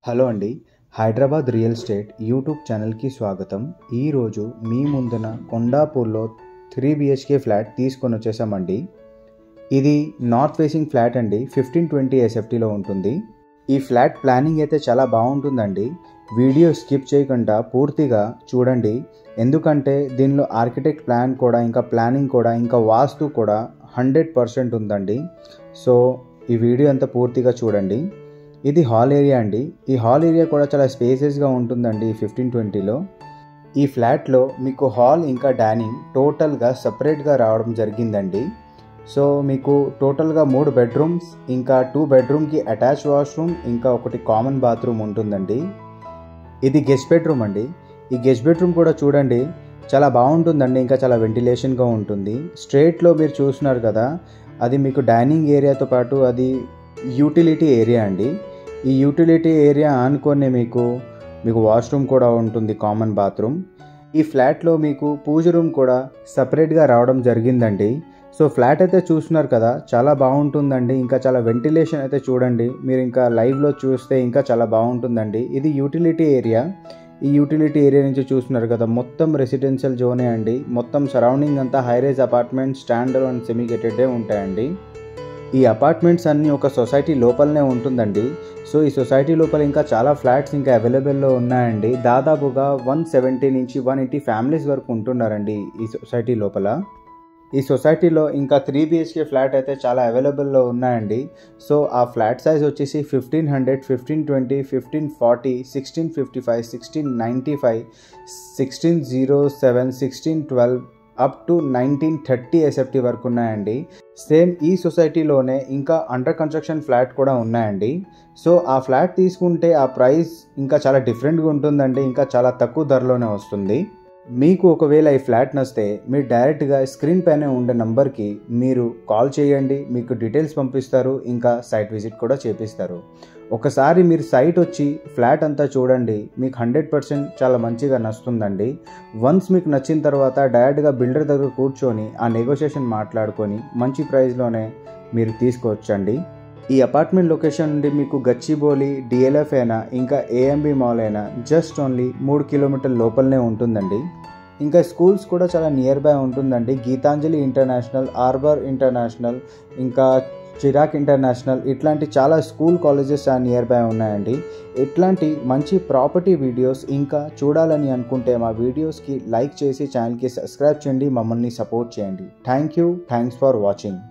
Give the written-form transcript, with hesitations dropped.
Hello అండి. Hyderabad real estate YouTube ఛానల్‌కి స్వాగతం. ఈరోజు మీ ముందున కొండాపూర్‌లో 3 BHK ఫ్లాట్ తీసుకొనొచ్చేసామండి. ఇది నార్త్ ఫేసింగ్ ఫ్లాట్ అండి. 1520 SFTలో ఉంటుంది. ఈ ఫ్లాట్ ప్లానింగ్ అయితే చాలా బాగుంటుందండి. వీడియో స్కిప్ చేయకుండా పూర్తిగా చూడండి. ఎందుకంటే దీనిలో ఆర్కిటెక్ట్ ప్లాన్ కూడా, ఇంకా ప్లానింగ్ కూడా, ఇంకా వాస్తు కూడా 100% ఉందండి. సో ఈ వీడియో అంతా పూర్తిగా చూడండి. ఇది హాల్ ఏరియా అండి. ఈ హాల్ ఏరియా కూడా చాలా స్పేసెస్గా ఉంటుందండి 1520లో. ఈ ఫ్లాట్లో మీకు హాల్ ఇంకా డైనింగ్ టోటల్గా సపరేట్గా రావడం జరిగిందండి. సో మీకు టోటల్గా 3 బెడ్రూమ్స్, ఇంకా 2 బెడ్రూమ్కి అటాచ్ వాష్రూమ్, ఇంకా ఒకటి కామన్ బాత్రూమ్ ఉంటుందండి. ఇది గెస్ట్ బెడ్రూమ్ అండి. ఈ గెస్ట్ బెడ్రూమ్ కూడా చూడండి, చాలా బాగుంటుందండి. ఇంకా చాలా వెంటిలేషన్గా ఉంటుంది. స్ట్రేట్లో మీరు చూస్తున్నారు కదా, అది మీకు డైనింగ్ ఏరియాతో పాటు అది యూటిలిటీ ఏరియా అండి. ఈ యూటిలిటీ ఏరియా ఆనుకొని మీకు వాష్రూమ్ కూడా ఉంటుంది, కామన్ బాత్రూమ్. ఈ ఫ్లాట్లో మీకు పూజ రూమ్ కూడా సపరేట్గా రావడం జరిగిందండి. సో ఫ్లాట్ అయితే చూస్తున్నారు కదా, చాలా బాగుంటుందండి. ఇంకా చాలా వెంటిలేషన్ అయితే చూడండి, మీరు ఇంకా లైవ్లో చూస్తే ఇంకా చాలా బాగుంటుందండి. ఇది యూటిలిటీ ఏరియా. ఈ యూటిలిటీ ఏరియా నుంచి చూస్తున్నారు కదా, మొత్తం రెసిడెన్షియల్ జోనే అండి. మొత్తం సరౌండింగ్ అంతా high rise apartment, standard and semi గేటెడే ఉంటాయండి. ఈ అపార్ట్మెంట్స్ అన్నీ ఒక సొసైటీ లోపలనే ఉంటుందండి. సో ఈ సొసైటీ లోపల ఇంకా చాలా ఫ్లాట్స్ ఇంకా అవైలబుల్లో ఉన్నాయండి. దాదాపుగా 170 నుంచి 180 ఫ్యామిలీస్ వరకు ఉంటున్నారండి ఈ సొసైటీ లోపల. ఈ సొసైటీలో ఇంకా 3 BHK ఫ్లాట్ అయితే చాలా అవైలబుల్లో ఉన్నాయండి. సో ఆ ఫ్లాట్ సైజ్ వచ్చేసి 1500, 1520, 1540, 1655, 1695, 1607, 1612 అప్ టు 1930 SFT వరకు ఉన్నాయండి. సేమ్ ఈ సొసైటీలోనే ఇంకా అండర్ కన్స్ట్రక్షన్ ఫ్లాట్ కూడా ఉన్నాయండి. సో ఆ ఫ్లాట్ తీసుకుంటే ఆ ప్రైస్ ఇంకా చాలా డిఫరెంట్గా ఉంటుందండి. ఇంకా చాలా తక్కువ ధరలోనే వస్తుంది. మీకు ఒకవేళ ఈ ఫ్లాట్ నచ్చితే మీరు డైరెక్ట్గా స్క్రీన్ పైన ఉండే నంబర్కి మీరు కాల్ చేయండి. మీకు డీటెయిల్స్ పంపిస్తారు, ఇంకా సైట్ విజిట్ కూడా చేపిస్తారు. ఒకసారి మీరు సైట్ వచ్చి ఫ్లాట్ అంతా చూడండి, మీకు 100% చాలా మంచిగా నచ్చుతుందండి. వన్స్ మీకు నచ్చిన తర్వాత డైరెక్ట్గా బిల్డర్ దగ్గర కూర్చొని ఆ నెగోషియేషన్ మాట్లాడుకొని మంచి ప్రైస్లోనే మీరు తీసుకోవచ్చండి. ఈ అపార్ట్మెంట్ లొకేషన్ నుండి మీకు గచ్చిబౌలి, DLF అయినా ఇంకా AMB మాల్ అయినా జస్ట్ ఓన్లీ 3 కిలోమీటర్ల లోపలనే ఉంటుందండి. ఇంకా స్కూల్స్ కూడా చాలా నియర్ బై ఉంటుందండి. గీతాంజలి ఇంటర్నేషనల్, ఆర్బర్ ఇంటర్నేషనల్, ఇంకా చిరాక్ ఇంటర్నేషనల్, ఇట్లాంటి చాలా స్కూల్ కాలేజెస్ నియర్ బై ఉన్నాయండి. ఇట్లాంటి మంచి ప్రాపర్టీ వీడియోస్ ఇంకా చూడాలని అనుకుంటే మా వీడియోస్కి లైక్ చేసి ఛానల్కి సబ్స్క్రైబ్ చేయండి, మమ్మల్ని సపోర్ట్ చేయండి. Thanks for watching.